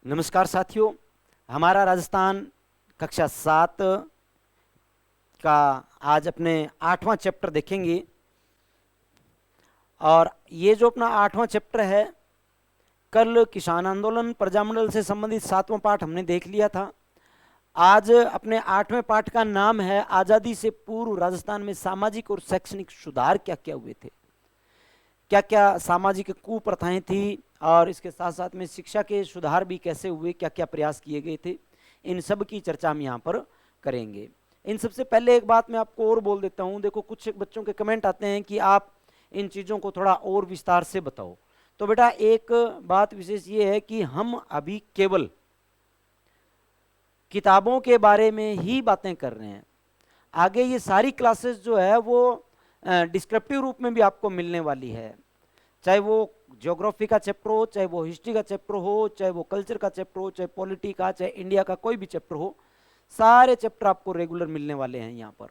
नमस्कार साथियों, हमारा राजस्थान कक्षा 7 का आज अपने 8वां चैप्टर देखेंगे। और ये जो अपना 8वां चैप्टर है, कल किसान आंदोलन प्रजामंडल से संबंधित 7वां पाठ हमने देख लिया था। आज अपने 8वें पाठ का नाम है आज़ादी से पूर्व राजस्थान में सामाजिक और शैक्षणिक सुधार क्या क्या हुए थे, क्या क्या सामाजिक कुप्रथाएं थी, और इसके साथ साथ में शिक्षा के सुधार भी कैसे हुए, क्या क्या प्रयास किए गए थे, इन सब की चर्चा हम यहाँ पर करेंगे। इन सबसे पहले एक बात मैं आपको और बोल देता हूँ। देखो, कुछ बच्चों के कमेंट आते हैं कि आप इन चीज़ों को थोड़ा और विस्तार से बताओ। तो बेटा, एक बात विशेष ये है कि हम अभी केवल किताबों के बारे में ही बातें कर रहे हैं। आगे ये सारी क्लासेस जो है वो डिस्क्रिप्टिव रूप में भी आपको मिलने वाली है, चाहे वो ज्योग्राफी का चैप्टर हो, चाहे वो हिस्ट्री का चैप्टर हो, चाहे वो कल्चर का चैप्टर हो, चाहे पॉलिटी का, चाहे इंडिया का कोई भी चैप्टर हो। सारे चैप्टर आपको रेगुलर मिलने वाले हैं यहाँ पर,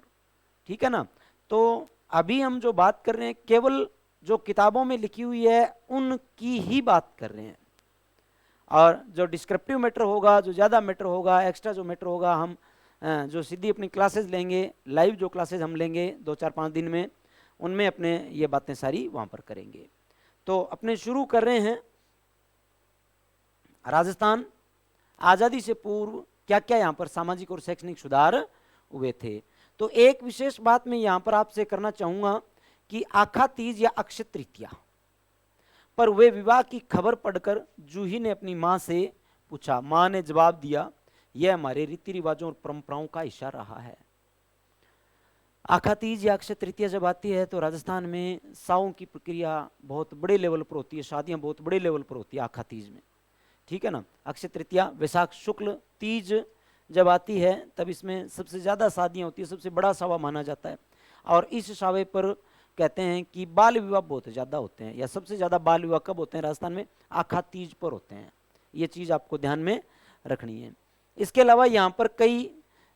ठीक है ना। तो अभी हम जो बात कर रहे हैं केवल जो किताबों में लिखी हुई है उनकी ही बात कर रहे हैं, और जो डिस्क्रिप्टिव मैटर होगा, जो ज़्यादा मैटर होगा, एक्स्ट्रा जो मैटर होगा, हम जो सीधी अपनी क्लासेस लेंगे, लाइव जो क्लासेस हम लेंगे 2-4-5 दिन में, उनमें अपने ये बातें सारी वहाँ पर करेंगे। तो अपने शुरू कर रहे हैं राजस्थान आज़ादी से पूर्व क्या क्या यहाँ पर सामाजिक और शैक्षणिक सुधार हुए थे। तो एक विशेष बात मैं यहाँ पर आपसे करना चाहूँगा कि आखा तीज या अक्षय तृतीया पर वे विवाह की खबर पढ़कर जूही ने अपनी माँ से पूछा। माँ ने जवाब दिया, यह हमारे रीति रिवाजों और परंपराओं का हिस्सा रहा है। आखा तीज या अक्षय तृतीया जब आती है तो राजस्थान में सावों की प्रक्रिया बहुत बड़े लेवल पर होती है, शादियां बहुत बड़े लेवल पर होती है आखा तीज में, ठीक है ना। अक्षय तृतीया वैशाख शुक्ल तीज जब आती है तब इसमें सबसे ज़्यादा शादियां होती है, सबसे बड़ा सावा माना जाता है। और इस सावे पर कहते हैं कि बाल विवाह बहुत ज़्यादा होते हैं, या सबसे ज़्यादा बाल विवाह कब होते हैं राजस्थान में? आखा तीज पर होते हैं। ये चीज़ आपको ध्यान में रखनी है। इसके अलावा यहाँ पर कई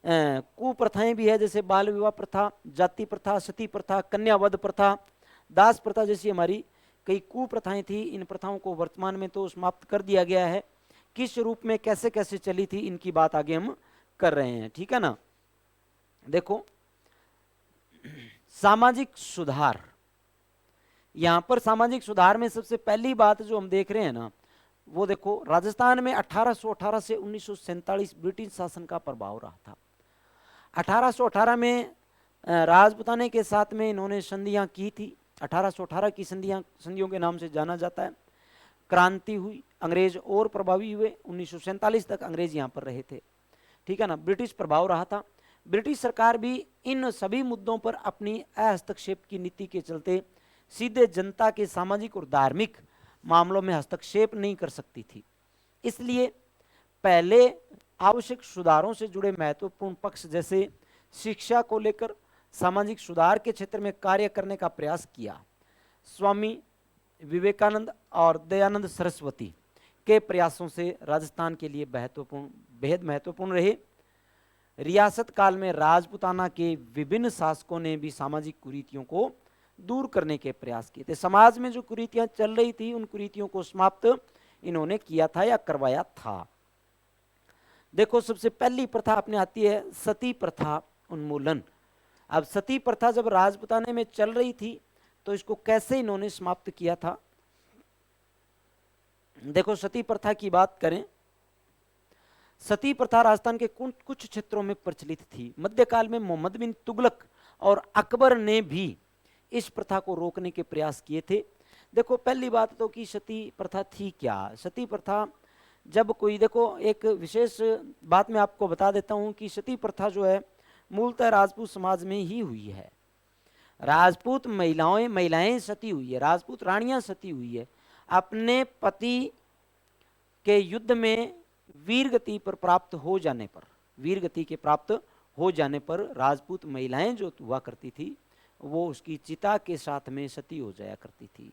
कुप्रथाएं भी है, जैसे बाल विवाह प्रथा, जाति प्रथा, सती प्रथा, कन्यावध प्रथा, दास प्रथा जैसी हमारी कई कुप्रथाएं थी। इन प्रथाओं को वर्तमान में तो समाप्त कर दिया गया है। किस रूप में कैसे कैसे चली थी इनकी बात आगे हम कर रहे हैं, ठीक है ना। देखो, सामाजिक सुधार, यहां पर सामाजिक सुधार में सबसे पहली बात जो हम देख रहे हैं ना, वो देखो, राजस्थान में 1818 से 1947 ब्रिटिश शासन का प्रभाव रहा था। 1818 में राजपुताने के साथ में इन्होंने संधियां की थी। 1818 की संधियों के नाम से जाना जाता है। क्रांति हुई, अंग्रेज और प्रभावी हुए। 1947 तक अंग्रेज यहाँ पर रहे थे, ठीक है ना। ब्रिटिश प्रभाव रहा था। ब्रिटिश सरकार भी इन सभी मुद्दों पर अपनी हस्तक्षेप की नीति के चलते सीधे जनता के सामाजिक और धार्मिक मामलों में हस्तक्षेप नहीं कर सकती थी। इसलिए पहले आवश्यक सुधारों से जुड़े महत्वपूर्ण पक्ष जैसे शिक्षा को लेकर सामाजिक सुधार के क्षेत्र में कार्य करने का प्रयास किया। स्वामी विवेकानंद और दयानंद सरस्वती के प्रयासों से राजस्थान के लिए बेहद महत्वपूर्ण रहे। रियासत काल में राजपुताना के विभिन्न शासकों ने भी सामाजिक कुरीतियों को दूर करने के प्रयास किए थे। समाज में जो कुरीतियां चल रही थी उन कुरीतियों को समाप्त इन्होंने किया था या करवाया था। देखो, सबसे पहली प्रथा अपने आती है सती प्रथा उन्मूलन। अब सती प्रथा जब राजपुताने में चल रही थी तो इसको कैसे इन्होंने समाप्त किया था। देखो, सती प्रथा की बात करें, सती प्रथा राजस्थान के कुछ क्षेत्रों में प्रचलित थी। मध्यकाल में मोहम्मद बिन तुगलक और अकबर ने भी इस प्रथा को रोकने के प्रयास किए थे। देखो, पहली बात तो कि सती प्रथा थी क्या। सती प्रथा जब कोई, देखो, एक विशेष बात मैं आपको बता देता हूं कि सती प्रथा जो है मूलतः राजपूत समाज में ही हुई है। राजपूत महिलाएं सती हुई है, राजपूत रानियां सती हुई है। अपने पति के युद्ध में वीरगति पर प्राप्त हो जाने पर, वीरगति के प्राप्त हो जाने पर राजपूत महिलाएं जो हुआ करती थी वो उसकी चिता के साथ में सती हो जाया करती थी,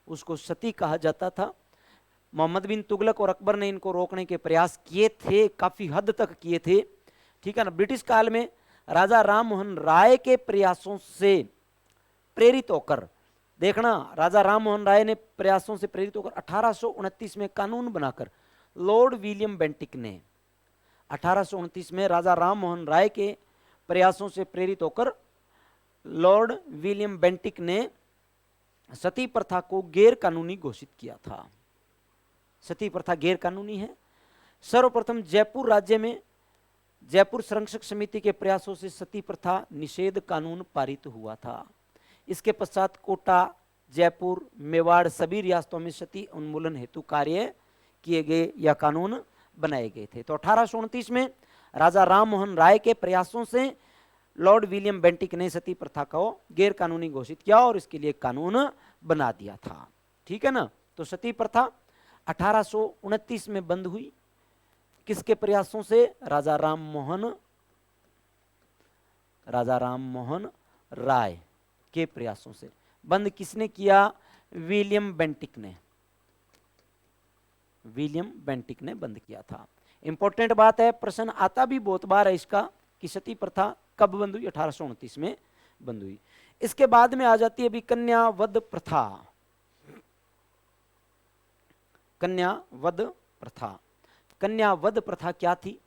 उसको सती कहा जाता था। मोहम्मद बिन तुगलक और अकबर ने इनको रोकने के प्रयास किए थे, काफी हद तक किए थे, ठीक है ना। ब्रिटिश काल में राजा राम मोहन राय के प्रयासों से प्रेरित होकर, देखना, राजा राम मोहन राय ने प्रयासों से प्रेरित होकर 1829 में कानून बनाकर लॉर्ड विलियम बेंटिक ने 1829 में राजा राम मोहन राय के प्रयासों से प्रेरित होकर लॉर्ड विलियम बेंटिक ने सती प्रथा को गैर कानूनी घोषित किया था। सती प्रथा गैर कानूनी है। सर्वप्रथम जयपुर राज्य में जयपुर संरक्षक समिति के प्रयासों से सती प्रथा निषेध कानून पारित हुआ था। इसके पश्चात कोटा, जयपुर, मेवाड़ सभी रियासतों में सती उन्मूलन हेतु कार्य किए गए या कानून बनाए गए थे। तो 1829 में राजा राम मोहन राय के प्रयासों से लॉर्ड विलियम बेंटिक ने सती प्रथा को गैर कानूनी घोषित किया और इसके लिए कानून बना दिया था। ठीक है ना। तो सती प्रथा 1829 में बंद हुई। किसके प्रयासों से? राजा राम मोहन राय के प्रयासों से। बंद किसने किया? विलियम बेंटिक ने बंद किया था। इंपॉर्टेंट बात है, प्रश्न आता भी बहुत बार है इसका कि सती प्रथा कब बंद हुई? 1829 में बंद हुई। इसके बाद में आ जाती है अभी कन्यावध प्रथा। कन्यावध प्रथा क्या थी?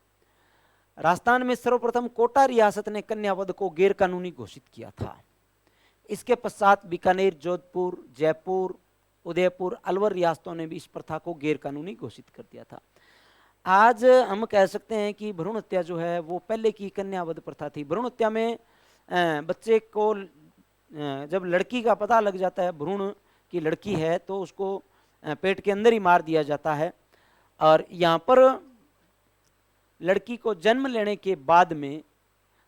राजस्थान में सर्वप्रथम कोटा रियासत ने कन्यावध को गैर कानूनी घोषित किया था। इसके पश्चात बीकानेर, जोधपुर, जयपुर, उदयपुर, अलवर रियासतों ने भी इस प्रथा को गैर कानूनी घोषित कर दिया था। आज हम कह सकते हैं कि भ्रूण हत्या जो है वो पहले की कन्यावध प्रथा थी। भ्रूण हत्या में बच्चे को जब लड़की का पता लग जाता है, भ्रूण की लड़की है, तो उसको पेट के अंदर ही मार दिया जाता है। और यहाँ पर लड़की को जन्म लेने के बाद में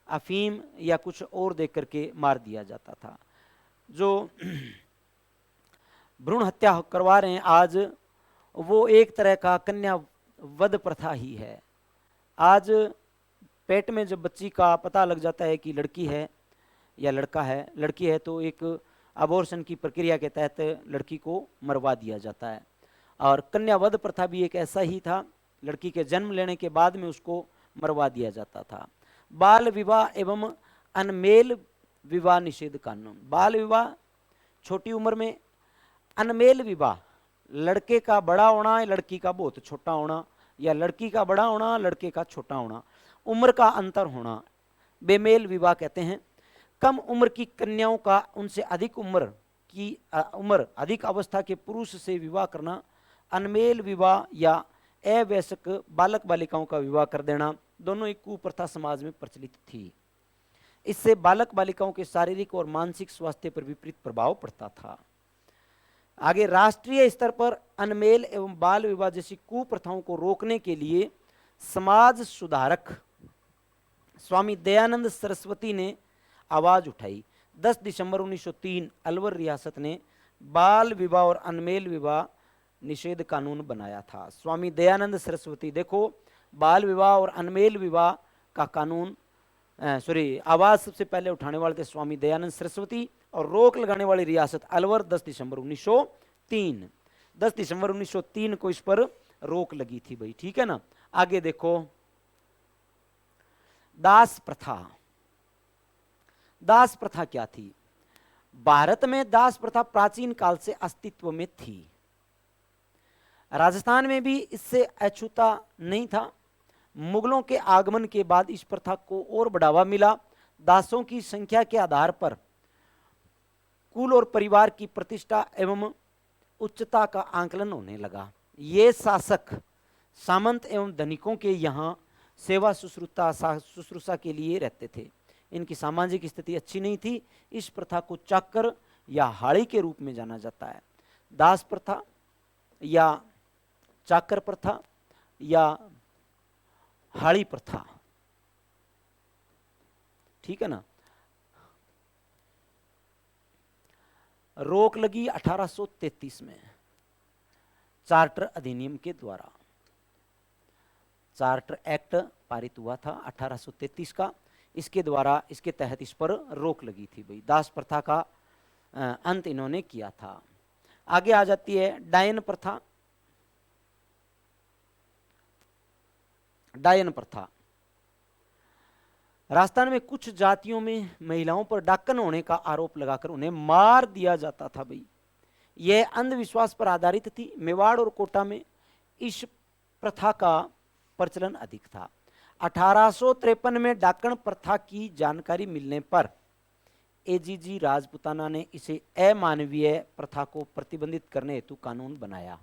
अफीम या कुछ और दे करके मार दिया जाता था। जो भ्रूण हत्या करवा रहे हैं आज, वो एक तरह का कन्यावध प्रथा ही है। आज पेट में जब बच्ची का पता लग जाता है कि लड़की है या लड़का है, लड़की है तो एक अबॉर्शन की प्रक्रिया के तहत लड़की को मरवा दिया जाता है। और कन्यावध प्रथा भी एक ऐसा ही था, लड़की के जन्म लेने के बाद में उसको मरवा दिया जाता था। बाल विवाह एवं अनमेल विवाह निषेध कानून। बाल विवाह छोटी उम्र में, अनमेल विवाह लड़के का बड़ा होना या लड़की का बहुत छोटा होना, या लड़की का बड़ा होना लड़के का छोटा होना, उम्र का अंतर होना, बेमेल विवाह कहते हैं। कम उम्र की कन्याओं का उनसे अधिक उम्र अधिक अवस्था के पुरुष से विवाह करना, अनमेल विवाह या अवयस्क बालक बालिकाओं का विवाह कर देना, दोनों एक कुप्रथा समाज में प्रचलित थी। इससे बालक बालिकाओं के शारीरिक और मानसिक स्वास्थ्य पर विपरीत प्रभाव पड़ता था। आगे राष्ट्रीय स्तर पर अनमेल एवं बाल विवाह जैसी कुप्रथाओं को रोकने के लिए समाज सुधारक स्वामी दयानंद सरस्वती ने आवाज उठाई। 10 दिसंबर 1903 अलवर रियासत ने बाल विवाह और अनमेल विवाह निषेध कानून बनाया था। स्वामी दयानंद सरस्वती, देखो, बाल विवाह और अनमेल विवाह का कानून आवाज सबसे पहले उठाने वाले थे स्वामी दयानंद सरस्वती, और रोक लगाने वाली रियासत अलवर 10 दिसंबर 1903। 10 दिसंबर 1903 को इस पर रोक लगी थी भाई। ठीक है ना। आगे देखो, दास प्रथा। दास प्रथा क्या थी? भारत में दास प्रथा प्राचीन काल से अस्तित्व में थी। राजस्थान में भी इससे अछूता नहीं था। मुगलों के आगमन के बाद इस प्रथा को और बढ़ावा मिला। दासों की संख्या के आधार पर कुल और परिवार की प्रतिष्ठा एवं उच्चता का आंकलन होने लगा। ये शासक सामंत एवं धनिकों के यहाँ सेवा शुश्रूषा के लिए रहते थे। इनकी सामाजिक स्थिति अच्छी नहीं थी। इस प्रथा को चाकर या हाड़ी के रूप में जाना जाता है। दास प्रथा या चाकर प्रथा या हाड़ी प्रथा। ठीक है ना। रोक लगी 1833 में चार्टर अधिनियम के द्वारा। चार्टर एक्ट पारित हुआ था 1833 का। इसके द्वारा, इसके तहत इस पर रोक लगी थी भाई। दास प्रथा का अंत इन्होंने किया था। आगे आ जाती है डायन प्रथा। डायन प्रथा राजस्थान में कुछ जातियों में महिलाओं पर डाकन होने का आरोप लगाकर उन्हें मार दिया जाता था भाई। यह अंधविश्वास पर आधारित थी। मेवाड़ और कोटा में इस प्रथा का प्रचलन अधिक था। 1853 में डाकण प्रथा की जानकारी मिलने पर एजीजी राजपुताना ने इसे अमानवीय प्रथा को प्रतिबंधित करने हेतु कानून बनाया।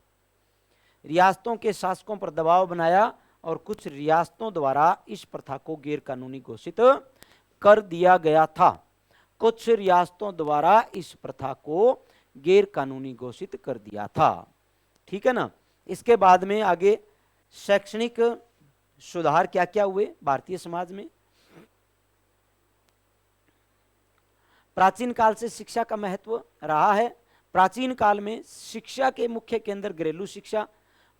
रियासतों के शासकों पर दबाव बनाया और कुछ रियासतों द्वारा इस प्रथा को गैर कानूनी घोषित कर दिया गया था। कुछ रियासतों द्वारा इस प्रथा को गैर कानूनी घोषित कर दिया था। ठीक है ना। इसके बाद में आगे शैक्षणिक सुधार क्या क्या हुए भारतीय समाज में। प्राचीन काल से शिक्षा का महत्व रहा है। प्राचीन काल में शिक्षा के मुख्य केंद्र घरेलू शिक्षा,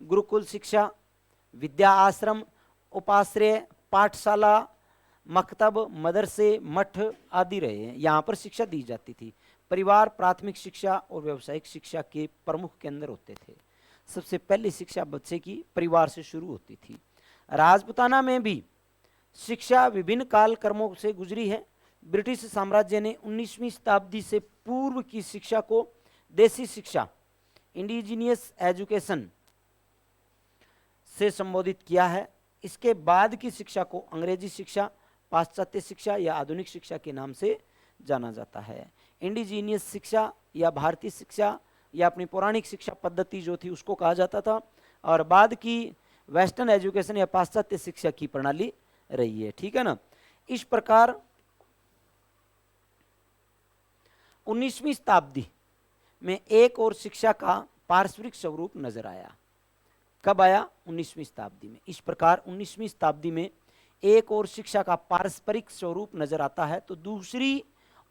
गुरुकुल शिक्षा, विद्या आश्रम, उपाश्रय, पाठशाला, मकतब, मदरसे, मठ आदि रहे हैं। यहाँ पर शिक्षा दी जाती थी। परिवार प्राथमिक शिक्षा और व्यावसायिक शिक्षा के प्रमुख केंद्र होते थे। सबसे पहली शिक्षा बच्चे की परिवार से शुरू होती थी। राजपुताना में भी शिक्षा विभिन्न काल क्रमों से गुजरी है। ब्रिटिश साम्राज्य ने 19वीं शताब्दी से पूर्व की शिक्षा को देसी शिक्षा, इंडिजीनियस एजुकेशन से संबोधित किया है। इसके बाद की शिक्षा को अंग्रेजी शिक्षा, पाश्चात्य शिक्षा या आधुनिक शिक्षा के नाम से जाना जाता है। इंडिजीनियस शिक्षा या भारतीय शिक्षा या अपनी पौराणिक शिक्षा पद्धति जो थी उसको कहा जाता था, और बाद की वेस्टर्न एजुकेशन या पाश्चात्य शिक्षा की प्रणाली रही है। ठीक है ना। इस प्रकार 19वीं शताब्दी में एक और शिक्षा का पारस्परिक स्वरूप नजर आया। कब आया? 19वीं शताब्दी में। इस प्रकार 19वीं शताब्दी में एक और शिक्षा का पारस्परिक स्वरूप नजर आता है तो दूसरी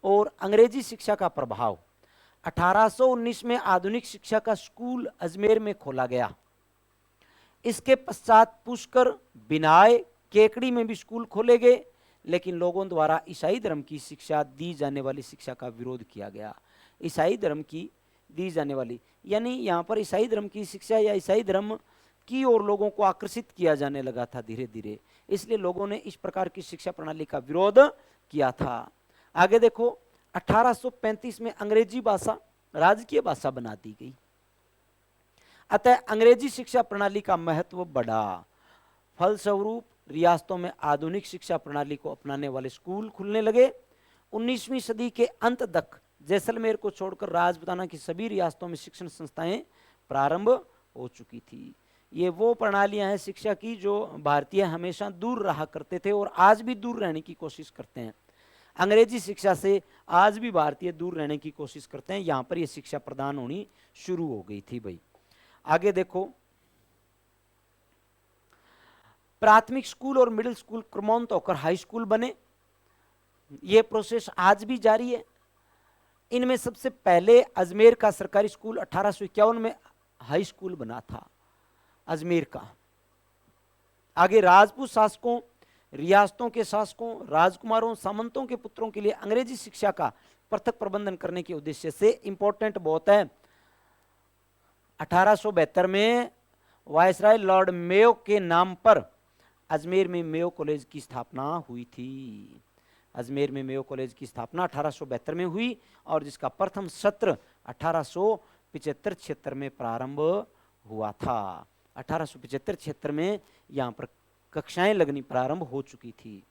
और अंग्रेजी शिक्षा का प्रभाव। 1819 में आधुनिक शिक्षा का स्कूल अजमेर में खोला गया। इसके पश्चात पुष्कर, बिनाय, केकड़ी में भी स्कूल खोले गए, लेकिन लोगों द्वारा ईसाई धर्म की शिक्षा दी जाने वाली शिक्षा का विरोध किया गया। ईसाई धर्म की दी जाने वाली यानी यहाँ पर ईसाई धर्म की शिक्षा या ईसाई धर्म की ओर लोगों को आकर्षित किया जाने लगा था धीरे धीरे, इसलिए लोगों ने इस प्रकार की शिक्षा प्रणाली का विरोध किया था। आगे देखो, 1835 में अंग्रेजी भाषा राजकीय भाषा बना दी गई, अतः अंग्रेजी शिक्षा प्रणाली का महत्व बढ़ा। फलस्वरूप रियासतों में आधुनिक शिक्षा प्रणाली को अपनाने वाले स्कूल खुलने लगे। 19वीं सदी के अंत तक जैसलमेर को छोड़कर राजपुताना की सभी रियासतों में शिक्षण संस्थाएं प्रारंभ हो चुकी थी। ये वो प्रणालियां हैं शिक्षा की जो भारतीय हमेशा दूर रहा करते थे और आज भी दूर रहने की कोशिश करते हैं। अंग्रेजी शिक्षा से आज भी भारतीय दूर रहने की कोशिश करते हैं। यहाँ पर ये शिक्षा प्रदान होनी शुरू हो गई थी भाई। आगे देखो, प्राथमिक स्कूल और मिडिल स्कूल क्रमोन्नत होकर हाई स्कूल बने। ये प्रोसेस आज भी जारी है। इनमें सबसे पहले अजमेर का सरकारी स्कूल 1851 में हाई स्कूल बना था, अजमेर का। आगे राजपूत शासकों, रियासतों के शासकों, राजकुमारों, सामंतों के पुत्रों के लिए अंग्रेजी शिक्षा का पृथक प्रबंधन करने के उद्देश्य से इंपॉर्टेंट बहुत है, 1872 में वायसराय लॉर्ड मेयो के नाम पर अजमेर में मेयो कॉलेज की स्थापना हुई थी। अजमेर में मेयो कॉलेज की स्थापना 1872 में हुई और जिसका प्रथम सत्र 1875-76 में प्रारंभ हुआ था। 1875-76 में यहाँ पर कक्षाएं लगनी प्रारंभ हो चुकी थी।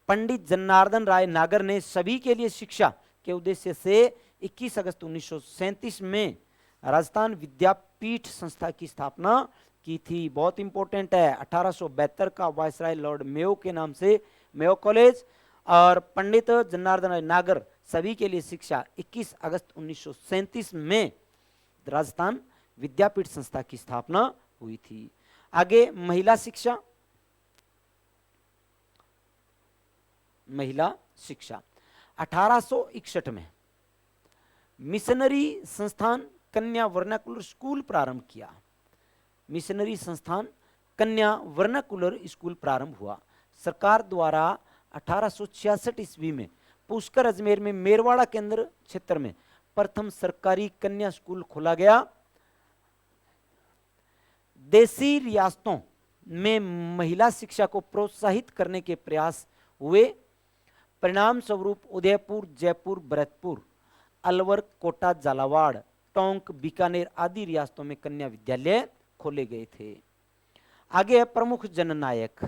पंडित जनार्दन राय नागर ने सभी के लिए शिक्षा के उद्देश्य से 21 अगस्त 1937 में राजस्थान विद्यापीठ संस्था की स्थापना की थी। बहुत इंपॉर्टेंट है, 1872 का वायसराय लॉर्ड मेयो के नाम से मेयो कॉलेज और पंडित जनार्दन राय नागर सभी के लिए शिक्षा 21 अगस्त 1937 में राजस्थान विद्यापीठ संस्था की स्थापना हुई थी। आगे महिला शिक्षा। महिला शिक्षा 1861 में मिशनरी संस्थान कन्या वर्नाकुलर स्कूल प्रारंभ किया। मिशनरी संस्थान कन्या वर्नाकुलर स्कूल प्रारंभ हुआ। सरकार द्वारा 1866 ईस्वी में पुष्कर अजमेर में मेरवाड़ा केंद्र क्षेत्र में प्रथम सरकारी कन्या स्कूल खोला गया। देसी रियासतों में महिला शिक्षा को प्रोत्साहित करने के प्रयास हुए। परिणाम स्वरूप उदयपुर, जयपुर, भरतपुर, अलवर, कोटा, झालावाड़, टोंक, बीकानेर आदि रियासतों में कन्या विद्यालय खोले गए थे। आगे है प्रमुख जननायक,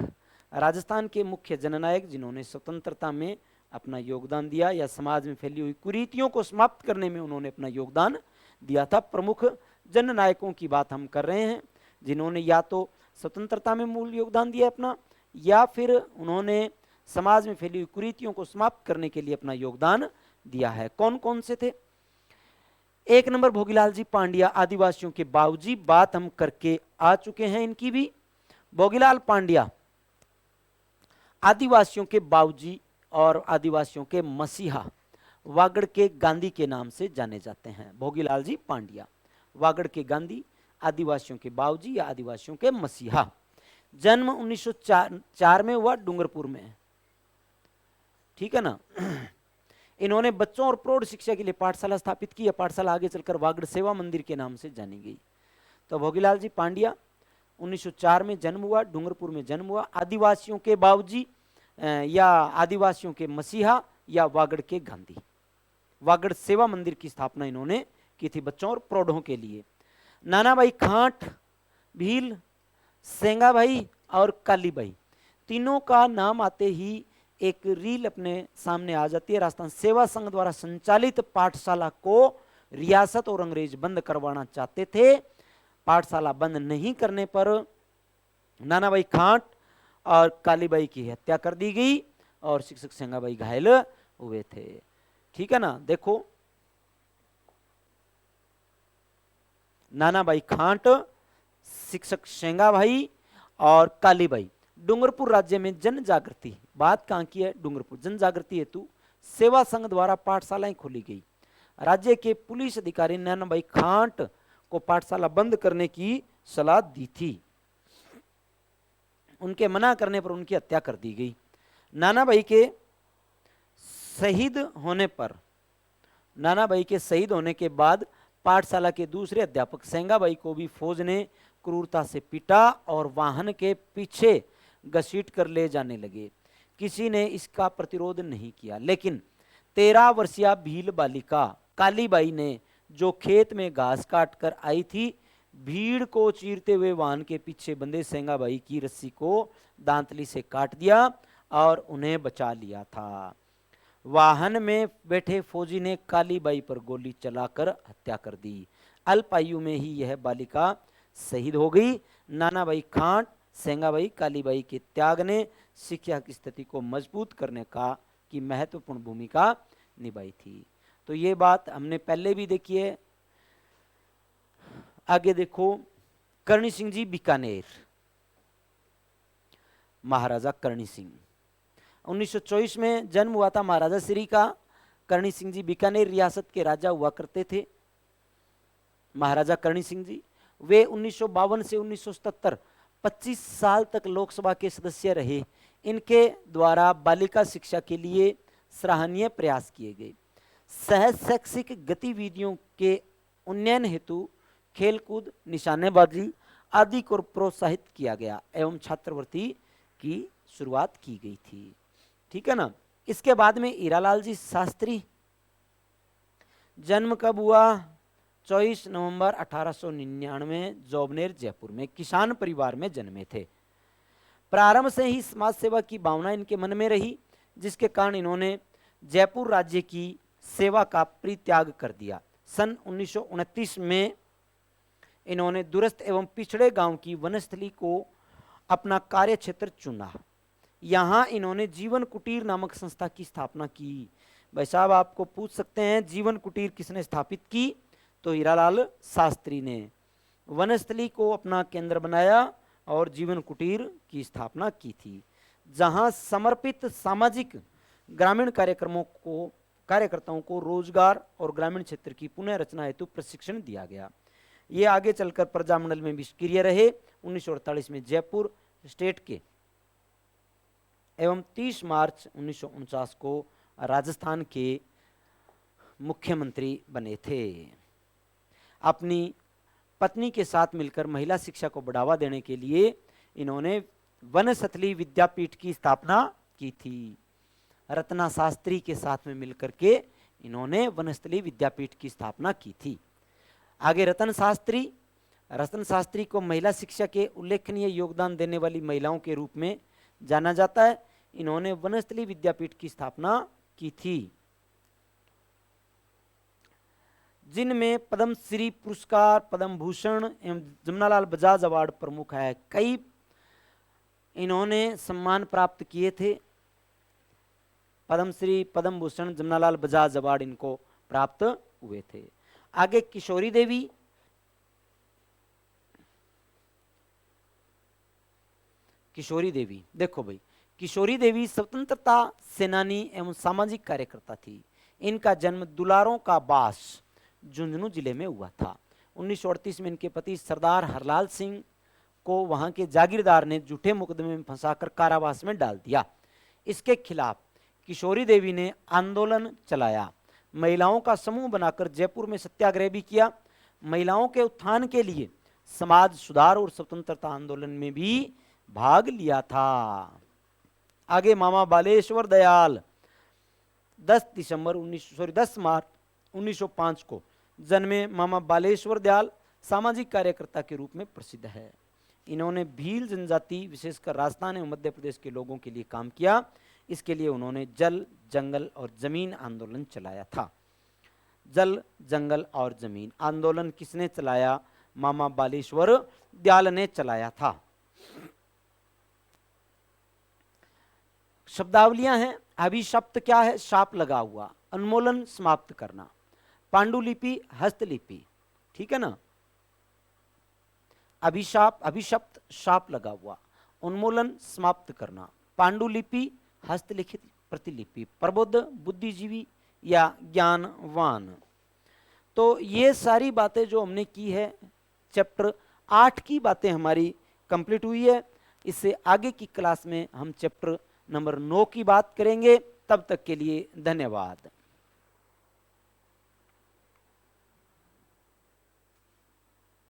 राजस्थान के मुख्य जननायक जिन्होंने स्वतंत्रता में अपना योगदान दिया या समाज में फैली हुई कुरीतियों को समाप्त करने में उन्होंने अपना योगदान दिया था। प्रमुख जननायकों की बात हम कर रहे हैं जिन्होंने या तो स्वतंत्रता में मूल योगदान दिया अपना, या फिर उन्होंने समाज में फैली हुई कुरीतियों को समाप्त करने के लिए अपना योगदान दिया है। कौन कौन से थे? एक नंबर भोगीलाल जी पांड्या, आदिवासियों के बाबूजी, बात हम करके आ चुके हैं इनकी भी। भोगीलाल पांड्या आदिवासियों के बाबूजी और आदिवासियों के मसीहा, वागड़ के गांधी के नाम से जाने जाते हैं। भोगीलाल जी पांड्या, वागड़ के गांधी, आदिवासियों के बाबूजी या आदिवासियों के मसीहा। जन्म 1904 में हुआ, डूंगरपुर में, ठीक है ना। इन्होंने बच्चों और प्रौढ़ शिक्षा के लिए पाठशाला स्थापित की। पाठशाला आगे चलकर वागड़ सेवा मंदिर के नाम से जानी गई। तो भोगीलाल जी पांड्या 1904 में जन्म हुआ, डूंगरपुर में जन्म हुआ। आदिवासियों के बाबूजी या आदिवासियों के मसीहा या वागड़ के गांधी। वागड़ सेवा मंदिर की स्थापना इन्होंने की थी बच्चों और प्रौढ़ों के लिए। नानाभाई खांट, भील, सेंगाभाई और कालीबाई, तीनों का नाम आते ही एक रील अपने सामने आ जाती है। राजस्थान सेवा संघ द्वारा संचालित पाठशाला को रियासत और अंग्रेज बंद करवाना चाहते थे। पाठशाला बंद नहीं करने पर नानाभाई खांट और कालीबाई की हत्या कर दी गई और शिक्षक सेंगाबाई घायल हुए थे, ठीक है ना। देखो, नानाभाई खांट, शिक्षक सेंगाभाई और कालीबाई। डूंगरपुर राज्य में जन जागृति, बात कहां की है? डूंगरपुर। जन जागृति हेतु सेवा संघ द्वारा पाठशालाएं खोली गई। राज्य के पुलिस अधिकारी नानाभाई खांट को पाठशाला बंद करने की सलाह दी थी। उनके मना करने पर उनकी हत्या कर दी गई। नानाभाई के शहीद होने के बाद पाठशाला के दूसरे अध्यापक सेंगाबाई को भी फौज ने क्रूरता से पीटा और वाहन के पीछे घसीट कर ले जाने लगे। किसी ने इसका प्रतिरोध नहीं किया, लेकिन 13 वर्षीय भील बालिका कालीबाई ने, जो खेत में घास काट कर आई थी, भीड़ को चीरते हुए वाहन के पीछे बंधे सेंगाबाई की रस्सी को दांतली से काट दिया और उन्हें बचा लिया था। वाहन में बैठे फौजी ने कालीबाई पर गोली चलाकर हत्या कर दी। अल्पायु में ही यह बालिका शहीद हो गई। नानाभाई खांट, सेंगाबाई, कालीबाई के त्याग ने शिक्षा की स्थिति को मजबूत करने की महत्वपूर्ण भूमिका निभाई थी। तो ये बात हमने पहले भी देखी है। आगे देखो, करणी सिंह जी बीकानेर, महाराजा करणी सिंह, 1924 में जन्म हुआ था महाराजा श्री का। करणी सिंह जी बीकानेर रियासत के राजा हुआ करते थे, महाराजा करणी सिंह जी। वे 1952 से 1977 25 साल तक लोकसभा के सदस्य रहे। इनके द्वारा बालिका शिक्षा के लिए सराहनीय प्रयास किए गए। सह शैक्षिक गतिविधियों के उन्नयन हेतु खेलकूद, निशानेबाजी आदि को प्रोत्साहित किया गया एवं छात्रवृत्ति की शुरुआत की गई थी, ठीक है ना। इसके बाद में हीरालाल जी शास्त्री, जन्म कब हुआ? 24 नवंबर 1899, जोबनेर, जयपुर में किसान परिवार में जन्मे थे। प्रारंभ से ही समाज सेवा की भावना इनके मन में रही, जिसके कारण इन्होंने जयपुर राज्य की सेवा का परित्याग कर दिया। सन 1929 में इन्होंने दूरस्थ एवं पिछड़े गांव की वनस्थली को अपना कार्य क्षेत्र चुना। यहाँ इन्होंने जीवन कुटीर नामक संस्था की स्थापना की। भाई साहब, आपको पूछ सकते हैं जीवन कुटीर किसने स्थापित की? तो हीरालाल शास्त्री ने वनस्थली को अपना केंद्र बनाया और जीवन कुटीर की स्थापना की थी, जहां समर्पित सामाजिक ग्रामीण कार्यकर्ताओं को रोजगार और ग्रामीण क्षेत्र की पुनः रचना हेतु प्रशिक्षण दिया गया। ये आगे चलकर प्रजामंडल में भी सक्रिय रहे। 1948 में जयपुर स्टेट के एवं 30 मार्च 1949 को राजस्थान के मुख्यमंत्री बने थे। अपनी पत्नी के साथ मिलकर महिला शिक्षा को बढ़ावा देने के लिए इन्होंने वनस्थली विद्यापीठ की स्थापना की थी। रत्ना शास्त्री के साथ में मिलकर के इन्होंने वनस्थली विद्यापीठ की स्थापना की थी। आगे रतन शास्त्री रतन शास्त्री को महिला शिक्षा के उल्लेखनीय योगदान देने वाली महिलाओं के रूप में जाना जाता है। इन्होंने वनस्थली विद्यापीठ की स्थापना की थी, जिनमें पद्मश्री पुरस्कार, पद्म भूषण एवं जमनालाल बजाज अवार्ड प्रमुख है। कई इन्होंने सम्मान प्राप्त किए थे, पद्मश्री, पद्म भूषण, जमनालाल बजाज अवार्ड इनको प्राप्त हुए थे। आगे किशोरी देवी, किशोरी देवी देखो भाई, किशोरी देवी स्वतंत्रता सेनानी एवं सामाजिक कार्यकर्ता थी। इनका जन्म दुलारों का बास झुंझुनू जिले में हुआ था। 1938 में इनके पति सरदार हरलाल सिंह को वहां के जागीरदार ने झूठे मुकदमे में फंसाकर कारावास में डाल दिया। इसके खिलाफ किशोरी देवी ने आंदोलन चलाया। महिलाओं का समूह बनाकर जयपुर में सत्याग्रह भी किया। महिलाओं के उत्थान के लिए समाज सुधार और स्वतंत्रता आंदोलन में भी भाग लिया था। आगे मामा बालेश्वर दयाल 10 मार्च 1905 को जन्मे मामा बालेश्वर दयाल सामाजिक कार्यकर्ता के रूप में प्रसिद्ध है। इन्होंने भील जनजाति विशेषकर राजस्थान एवं मध्य प्रदेश के लोगों के लिए काम किया। इसके लिए उन्होंने जल, जंगल और जमीन आंदोलन चलाया था। जल, जंगल और जमीन आंदोलन किसने चलाया? मामा बालेश्वर दयाल ने चलाया था। शब्दावलियां हैं। अभिशप्त क्या है? शाप लगा हुआ। उन्मूलन समाप्त करना। पांडुलिपि हस्तलिपि, ठीक है ना। अभिशाप, अभिशप्त शाप लगा हुआ। उन्मूलन समाप्त करना। पांडुलिपि हस्तलिखित प्रतिलिपि। प्रबुद्ध, बुद्धिजीवी या ज्ञानवान। तो ये सारी बातें जो हमने की है, चैप्टर 8 की बातें हमारी कंप्लीट हुई है। इससे आगे की क्लास में हम चैप्टर नंबर 9 की बात करेंगे। तब तक के लिए धन्यवाद।